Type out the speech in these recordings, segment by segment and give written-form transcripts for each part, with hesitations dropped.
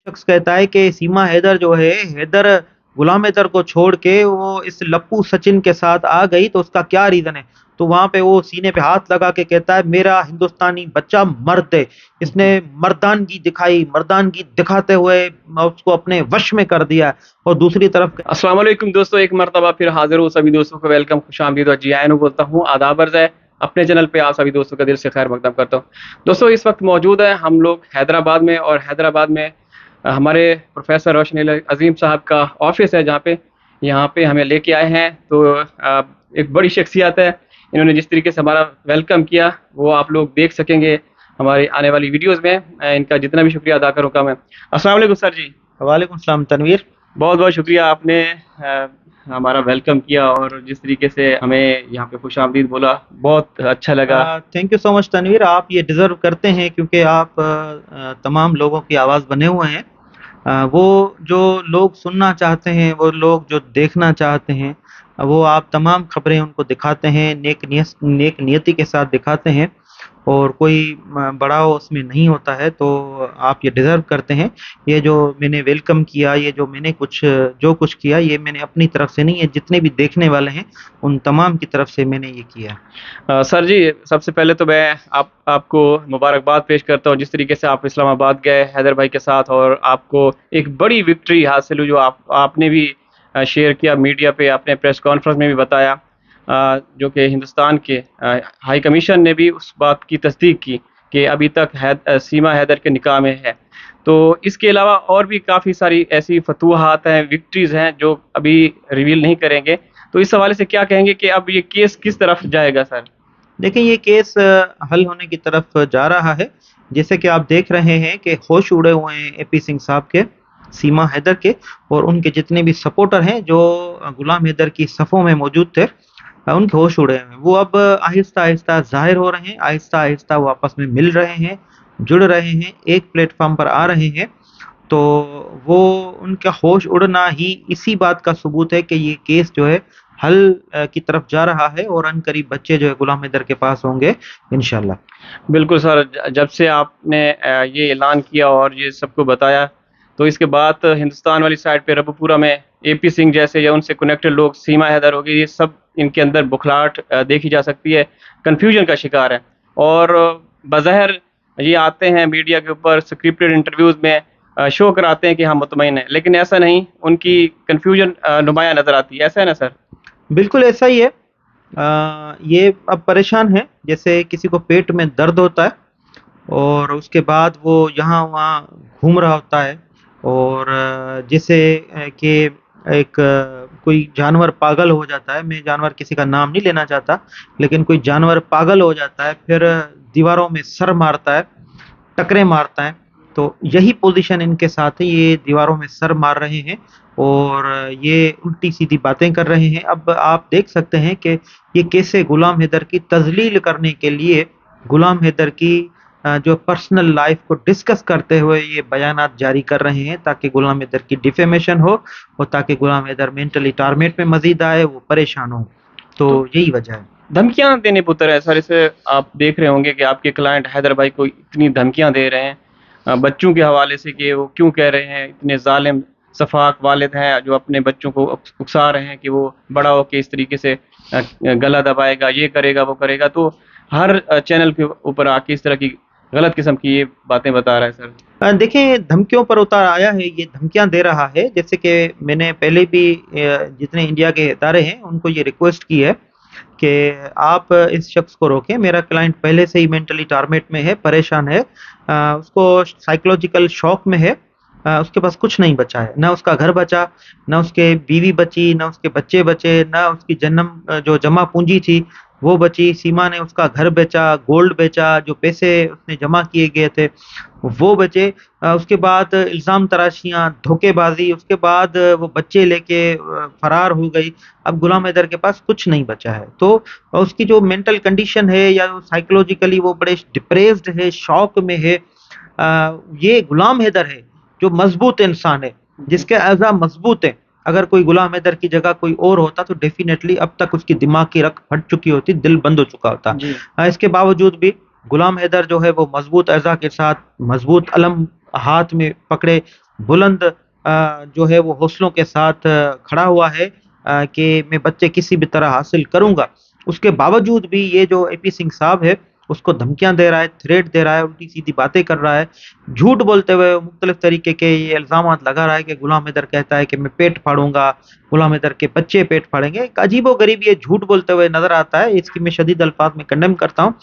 शख्स कहता है कि सीमा हैदर जो है, हैदर गुलाम हैदर को छोड़ के वो इस लप्पू सचिन के साथ आ गई, तो उसका क्या रीजन है? तो वहां पे वो सीने पे हाथ लगा के कहता है, मेरा हिंदुस्तानी बच्चा मर्द है, इसने मर्दानगी दिखाई, मर्दानगी दिखाते हुए उसको अपने वश में कर दिया। और दूसरी तरफ अस्सलाम वालेकुम दोस्तों, एक मरतबा फिर हाजिर हूँ। सभी दोस्तों को वेलकम, खुश आमदीद और जी आयन बोलता हूँ, आदाब अर्ज़ है। अपने चैनल पे आप सभी दोस्तों का दिल से खैर मकदम करता हूँ। दोस्तों इस वक्त मौजूद है हम लोग हैदराबाद में, और हैदराबाद में हमारे प्रोफेसर रोशन अजीम साहब का ऑफिस है, जहाँ पे यहाँ पे हमें लेके आए हैं। तो एक बड़ी शख्सियत है, इन्होंने जिस तरीके से हमारा वेलकम किया वो आप लोग देख सकेंगे हमारी आने वाली वीडियोज़ में। इनका जितना भी शुक्रिया अदा करूँगा मैं। अस्सलाम वालेकुम सर जी। वालेकुम सलाम तनवीर। बहुत बहुत शुक्रिया, आपने हमारा वेलकम किया और जिस तरीके से हमें यहाँ पे खुश आमदीद बोला, बहुत अच्छा लगा। Thank you so much Tanveer, आप ये डिज़र्व करते हैं क्योंकि आप तमाम लोगों की आवाज़ बने हुए हैं। वो जो लोग सुनना चाहते हैं, वो लोग जो देखना चाहते हैं, वो आप तमाम खबरें उनको दिखाते हैं, नेक नियति के साथ दिखाते हैं, और कोई बड़ा उसमें नहीं होता है। तो आप ये डिज़र्व करते हैं। ये जो मैंने वेलकम किया, ये जो मैंने जो कुछ किया, ये मैंने अपनी तरफ से नहीं है, जितने भी देखने वाले हैं उन तमाम की तरफ से मैंने ये किया। सर जी, सबसे पहले तो मैं आपको मुबारकबाद पेश करता हूँ, जिस तरीके से आप इस्लामाबाद गए हैदर भाई के साथ, और आपको एक बड़ी विक्ट्री हासिल हुई, जो आपने भी शेयर किया मीडिया पे, आपने प्रेस कॉन्फ्रेंस में भी बताया, जो कि हिंदुस्तान के हाई कमीशन ने भी उस बात की तस्दीक की कि अभी तक सीमा हैदर के निकाह में है। तो इसके अलावा और भी काफ़ी सारी ऐसी फतूहात हैं, विक्ट्रीज़ हैं, जो अभी रिवील नहीं करेंगे। तो इस हवाले से क्या कहेंगे कि अब ये केस किस तरफ जाएगा सर? देखिए, ये केस हल होने की तरफ जा रहा है। जैसे कि आप देख रहे हैं कि होश उड़े हुए हैं एपी सिंह साहब के, सीमा हैदर के, और उनके जितने भी सपोर्टर हैं जो गुलाम हैदर की सफ़ों में मौजूद थे, उनके होश उड़े हैं। वो अब आहिस्ता आहिस्ता जाहिर हो रहे हैं, आहिस्ता आहिस्ता वो आपस में मिल रहे हैं, जुड़ रहे हैं, एक प्लेटफॉर्म पर आ रहे हैं। तो वो उनका होश उड़ना ही इसी बात का सबूत है कि ये केस जो है हल की तरफ जा रहा है, और अनकरीब बच्चे जो है गुलाम हैदर के पास होंगे इंशाल्लाह। बिल्कुल सर, जब से आपने ये ऐलान किया और ये सबको बताया, तो इसके बाद हिंदुस्तान वाली साइड पे रबुपुरा में एपी सिंह जैसे या उनसे कनेक्टेड लोग, सीमा हैदर हो गई, ये सब इनके अंदर बुखलाहट देखी जा सकती है, कन्फ्यूजन का शिकार है। और बज़ाहिर ये आते हैं मीडिया के ऊपर स्क्रिप्टेड इंटरव्यूज़ में शो कराते हैं कि हम मुतमईन हैं, लेकिन ऐसा नहीं, उनकी कन्फ्यूजन नुमायाँ नज़र आती है। ऐसा है ना सर? बिल्कुल ऐसा ही है। ये अब परेशान है, जैसे किसी को पेट में दर्द होता है और उसके बाद वो यहाँ वहाँ घूम रहा होता है, और जैसे कि एक कोई जानवर पागल हो जाता है, मैं जानवर किसी का नाम नहीं लेना चाहता, लेकिन कोई जानवर पागल हो जाता है, फिर दीवारों में सर मारता है, टकरे मारता है। तो यही पोजीशन इनके साथ है, ये दीवारों में सर मार रहे हैं और ये उल्टी सीधी बातें कर रहे हैं। अब आप देख सकते हैं कि ये कैसे गुलाम हैदर की तजलील करने के लिए, गुलाम हैदर की जो पर्सनल लाइफ को डिस्कस करते हुए ये बयानात जारी कर रहे हैं, ताकि गुलाम हैदर की डिफेमेशन हो और ताकि गुलाम हैदर मेंटली टार्मेट में मजीद आए, वो परेशान हो। तो यही वजह है। धमकियां देने पुत्र है सर, इसे आप देख रहे होंगे कि आपके क्लाइंट हैदर भाई को इतनी धमकियां दे रहे हैं बच्चों के हवाले से, कि वो क्यों कह रहे हैं, इतने जालिम सफाक वालिद हैं जो अपने बच्चों को उकसा रहे हैं कि वो बड़ा हो के इस तरीके से गला दबाएगा, ये करेगा, वो करेगा। तो हर चैनल के ऊपर आके इस तरह की गलत किस्म की ये बातें बता रहा है सर। देखें, धमकियों पर उतार आया है, ये धमकियां दे रहा है। जैसे कि मैंने पहले भी जितने इंडिया के इदारे हैं उनको ये रिक्वेस्ट की है कि आप इस शख्स को रोकें। मेरा क्लाइंट पहले से ही मेंटली टार्मेट में है, परेशान है, उसको साइकोलॉजिकल शॉक में है, उसके पास कुछ नहीं बचा है, ना उसका घर बचा, ना उसके बीवी बची, ना उसके बच्चे बचे, ना उसकी जन्म जो जमा पूंजी थी वो बची। सीमा ने उसका घर बेचा, गोल्ड बेचा, जो पैसे उसने जमा किए गए थे वो बचे। उसके बाद इल्ज़ाम तराशियां, धोखेबाजी, उसके बाद वो बच्चे लेके फरार हो गई। अब गुलाम हैदर के पास कुछ नहीं बचा है। तो उसकी जो मेंटल कंडीशन है, या साइकोलॉजिकली वो बड़े डिप्रेस्ड है, शौक में है। ये गुलाम हैदर है जो मजबूत इंसान है, जिसके अज़ा मजबूत है। अगर कोई गुलाम हैदर की जगह कोई और होता तो डेफिनेटली अब तक उसकी दिमाग की रग फट चुकी होती, दिल बंद हो चुका होता। इसके बावजूद भी गुलाम हैदर जो है वो मजबूत अज़ा के साथ, मजबूत अलम हाथ में पकड़े, बुलंद जो है वो हौसलों के साथ खड़ा हुआ है कि मैं बच्चे किसी भी तरह हासिल करूंगा। उसके बावजूद भी ये जो एपी सिंह साहब है उसको धमकियां दे रहा है, थ्रेट दे रहा है, उल्टी सीधी बातें कर रहा है, झूठ बोलते हुए मुख्तलिफ तरीके के ये इल्जामात लगा रहा है कि गुलाम हैदर कहता है कि मैं पेट फाड़ूंगा, गुलाम हैदर के बच्चे पेट फाड़ेंगे। एक अजीबो गरीब ये झूठ बोलते हुए नजर आता है, इसकी मैं शदीद अल्फाज में कंडेम करता हूँ।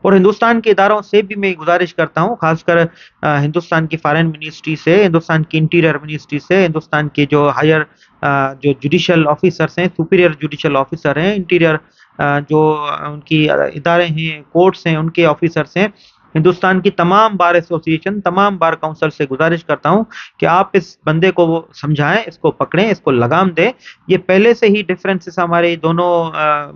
और हिंदुस्तान के इदारों से भी मैं गुजारिश करता हूँ, खासकर हिंदुस्तान की फॉरेन मिनिस्ट्री से, हिंदुस्तान की इंटीरियर मिनिस्ट्री से, हिंदुस्तान के जो हायर जो जुडिशल ऑफिसर्स हैं, सुपीरियर जुडिशल ऑफिसर हैं, इंटीरियर जो उनकी इदारे हैं, कोर्ट्स हैं, उनके ऑफिसर्स हैं, हिंदुस्तान की तमाम बार एसोसिएशन, तमाम बार काउंसिल से गुजारिश करता हूं कि आप इस बंदे को वो समझाएं, इसको पकड़ें, इसको लगाम दें। ये पहले से ही डिफरेंसेस हमारे दोनों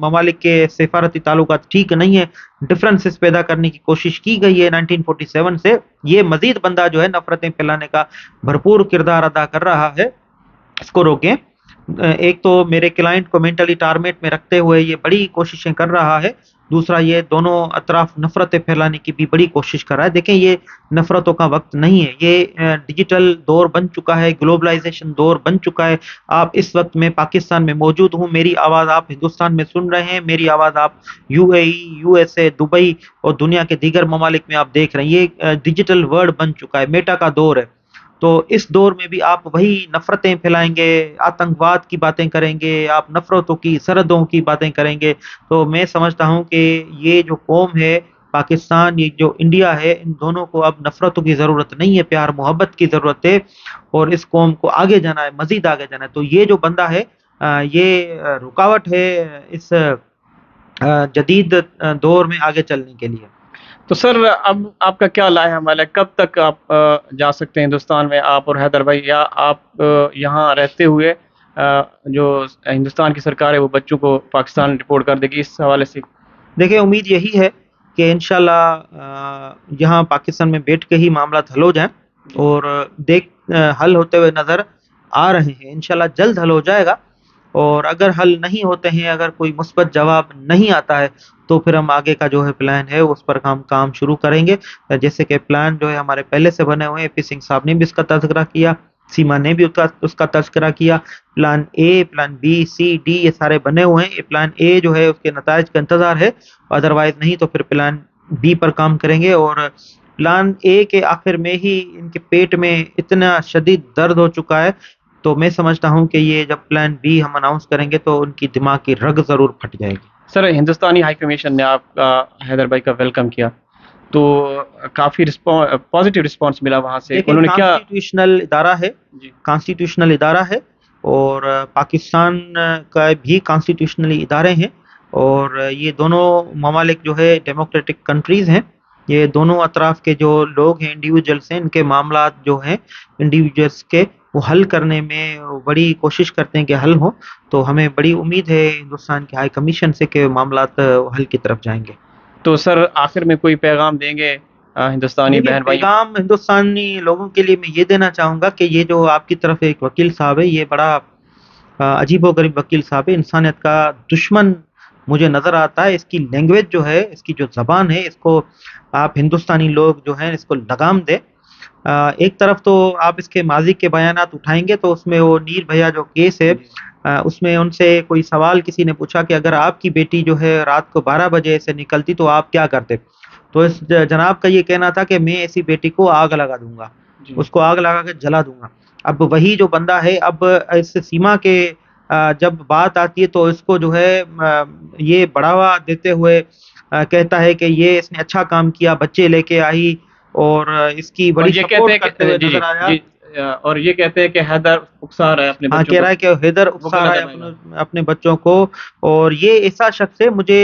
ममालिक के सफारती ताल्लुकात ठीक नहीं है, डिफरेंसेस पैदा करने की कोशिश की गई है 1947 से। ये मजीद बंदा जो है नफरतें फैलाने का भरपूर किरदार अदा कर रहा है, इसको रोकें। एक तो मेरे क्लाइंट को मेंटली टारगेट में रखते हुए ये बड़ी कोशिशें कर रहा है, दूसरा ये दोनों अतराफ नफरतें फैलाने की भी बड़ी कोशिश कर रहा है। देखें, ये नफरतों का वक्त नहीं है, ये डिजिटल दौर बन चुका है, ग्लोबलाइजेशन दौर बन चुका है। आप इस वक्त में पाकिस्तान में मौजूद हूँ, मेरी आवाज़ आप हिंदुस्तान में सुन रहे हैं, मेरी आवाज़ आप यूएई, यूएसए, दुबई और दुनिया के दीगर ममालिक में आप देख रहे हैं। ये डिजिटल वर्ल्ड बन चुका है, मेटा का दौर है। तो इस दौर में भी आप वही नफरतें फैलाएंगे, आतंकवाद की बातें करेंगे, आप नफरतों की सरहदों की बातें करेंगे। तो मैं समझता हूं कि ये जो कौम है पाकिस्तान, ये जो इंडिया है, इन दोनों को अब नफरतों की ज़रूरत नहीं है, प्यार मोहब्बत की ज़रूरत है। और इस कौम को आगे जाना है, मज़ीद आगे जाना है। तो ये जो बंदा है ये रुकावट है इस जदीद दौर में आगे चलने के लिए। तो सर अब आपका क्या लाए हमारे, कब तक आप जा सकते हैं हिंदुस्तान में, आप और हैदर भाई, या आप यहाँ रहते हुए जो हिंदुस्तान की सरकार है वो बच्चों को पाकिस्तान रिपोर्ट कर देगी, इस हवाले से? देखिए, उम्मीद यही है कि इंशाल्लाह यहाँ पाकिस्तान में बैठ के ही मामला हल हो जाए, और हल होते हुए नज़र आ रहे हैं। इंशाल्लाह जल्द हल हो जाएगा। और अगर हल नहीं होते हैं, अगर कोई मुस्बत जवाब नहीं आता है, तो फिर हम आगे का जो है प्लान है उस पर हम काम शुरू करेंगे। जैसे कि प्लान जो है हमारे पहले से बने हुए हैं, पी सिंह साहब ने भी इसका तज़किरा किया, सीमा ने भी उसका तज़किरा किया। Plan A, plan B, C, D ये सारे बने हुए हैं। ये प्लान ए जो है उसके नताइज का इंतज़ार है, अदरवाइज नहीं तो फिर प्लान बी पर काम करेंगे। और प्लान ए के आखिर में ही इनके पेट में इतना शदीद दर्द हो चुका है, तो मैं समझता हूँ कि ये जब प्लान बी हम अनाउंस करेंगे तो उनकी दिमाग की रग ज़रूर फट जाएगी। सर हिंदुस्तानी हाई कमीशन ने आपका, हैदर भाई का वेलकम किया, तो काफ़ी पॉजिटिव रिस्पांस मिला वहाँ से। उन्होंने क्या, कॉन्स्टिट्यूशनल इदारा है, जी कॉन्स्टिट्यूशनल इदारा है, और पाकिस्तान का भी कॉन्स्टिट्यूशनली इदारे हैं। और ये दोनों ममालिक जो है डेमोक्रेटिक कंट्रीज़ हैं। ये दोनों अतराफ के जो लोग हैं, इंडिविजुअल्स हैं, इनके मामला जो हैं इंडिविजुअल्स के, वो हल करने में बड़ी कोशिश करते हैं कि हल हो। तो हमें बड़ी उम्मीद है हिंदुस्तान के हाई कमीशन से कि मामला हल की तरफ जाएंगे। तो सर आखिर में कोई पैगाम देंगे हिंदुस्तानी बहन भाई? पैगाम हिंदुस्तानी लोगों के लिए मैं ये देना चाहूँगा कि ये जो आपकी तरफ एक वकील साहब है, ये बड़ा अजीबोगरीब वकील साहब है, इंसानियत का दुश्मन मुझे नज़र आता है। इसकी लैंग्वेज जो है, इसकी जो ज़बान है, इसको आप हिंदुस्तानी लोग जो हैं इसको लगाम दें। एक तरफ तो आप इसके माजी के बयानात उठाएंगे तो उसमें वो नीर भैया जो केस है, उसमें उनसे कोई सवाल किसी ने पूछा कि अगर आपकी बेटी जो है रात को 12 बजे से निकलती तो आप क्या करते? तो इस जनाब का ये कहना था कि मैं ऐसी बेटी को आग लगा दूंगा, उसको आग लगा के जला दूंगा। अब वही जो बंदा है, अब इस सीमा के जब बात आती है तो इसको जो है ये बढ़ावा देते हुए कहता है कि ये इसने अच्छा काम किया, बच्चे लेके आई, और इसकी बड़ी सपोर्ट करते हुए नजर आया। और ये कहते हैं कि हैदर उकसा रहा है अपने बच्चों को। कह रहा है कि हैदर उकसा रहा है अपने बच्चों को। और ये ऐसा शख्स है, मुझे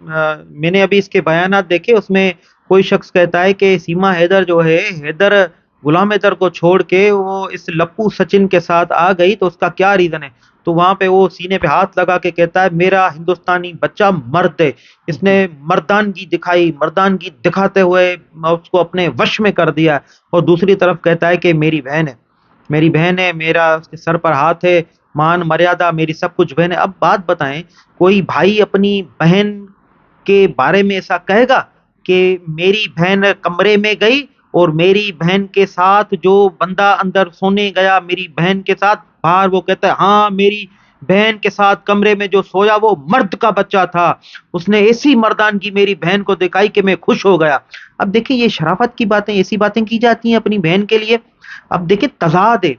मैंने अभी इसके बयानात देखे, उसमें कोई शख्स कहता है कि सीमा हैदर जो है, हैदर गुलाम हैदर को छोड़ के वो इस लप्पू सचिन के साथ आ गई, तो उसका क्या रीजन है? तो वहां पे वो सीने पे हाथ लगा के कहता है मेरा हिंदुस्तानी बच्चा मर्द है, इसने मर्दानगी दिखाई, मर्दानगी दिखाते हुए उसको अपने वश में कर दिया। और दूसरी तरफ कहता है कि मेरी बहन है, मेरी बहन है, मेरा उसके सर पर हाथ है, मान मर्यादा मेरी सब कुछ बहन है। अब बात बताएं, कोई भाई अपनी बहन के बारे में ऐसा कहेगा कि मेरी बहन कमरे में गई اور میری بہن کے ساتھ جو بندہ اندر سونے گیا میری بہن کے ساتھ، باہر وہ کہتا ہے ہاں میری بہن کے ساتھ کمرے میں جو سویا وہ مرد کا بچہ تھا، اس نے ایسی مردانگی میری بہن کو دکھائی کہ میں خوش ہو گیا۔ اب دیکھیں یہ شرافت کی باتیں، ایسی باتیں کی جاتی ہیں اپنی بہن کے لیے۔ اب دیکھیں تضاد ہے،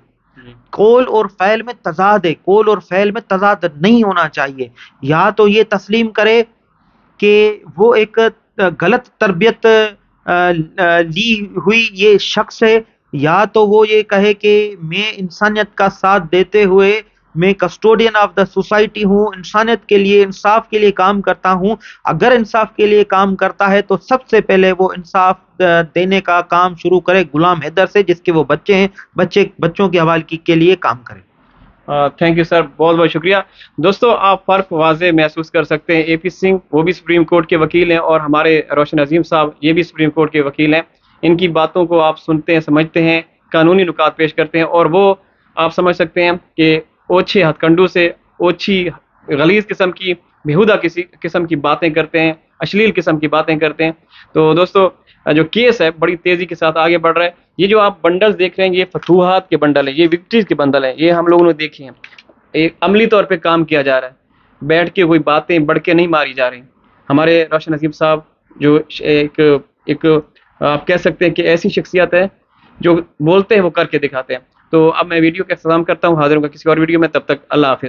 قول اور فعل میں تضاد ہے، قول اور فعل میں تضاد نہیں ہونا چاہیے۔ یا تو یہ تسلیم کرے کہ وہ ایک غلط تربیت لی ہوئی یہ شخص ہے، یا تو وہ یہ کہے کہ میں انسانیت کا ساتھ دیتے ہوئے میں کسٹوڈین آف دا سوسائٹی ہوں، انسانیت کے لیے انصاف کے لیے کام کرتا ہوں۔ اگر انصاف کے لیے کام کرتا ہے تو سب سے پہلے وہ انصاف دینے کا کام شروع کرے غلام حیدر سے، جس کے وہ بچے ہیں، بچوں کے حوالے کے لیے کام کرے۔ تھینک یو سر، بہت بہت شکریہ۔ دوستوں آپ فرق واضح محسوس کر سکتے ہیں، اے پی سنگھ وہ بھی سپریم کورٹ کے وکیل ہیں اور ہمارے روشن عظیم صاحب یہ بھی سپریم کورٹ کے وکیل ہیں۔ ان کی باتوں کو آپ سنتے ہیں، سمجھتے ہیں، قانونی نکات پیش کرتے ہیں، اور وہ آپ سمجھ سکتے ہیں کہ اوچھے ہتھ کنڈوں سے اوچھی غلیظ قسم کی بیہودہ کسی قسم کی باتیں کرتے ہیں، اشلیل قسم کی باتیں کرتے ہیں۔ تو دوستو جو کیس ہے بڑی تیزی کے ساتھ آگے بڑھ رہا ہے۔ یہ جو آپ بنڈلز دیکھ رہے ہیں یہ فتوحات کے بنڈل ہیں، یہ وکٹریز کے بنڈل ہیں، یہ ہم لوگوں نے دیکھے ہیں۔ ایک عملی طور پہ کام کیا جا رہا ہے، بیٹھ کے کوئی باتیں بڑھ کے نہیں ماری جا رہی۔ ہمارے روشن عظیم صاحب جو ایک آپ کہہ سکتے ہیں کہ ایسی شخصیت ہے جو بولتے ہیں وہ کر کے دکھاتے ہیں۔ تو اب میں ویڈیو کا اختتام کرتا ہوں، حاضر ہوں گا کسی اور ویڈیو میں، تب تک اللہ حافظ۔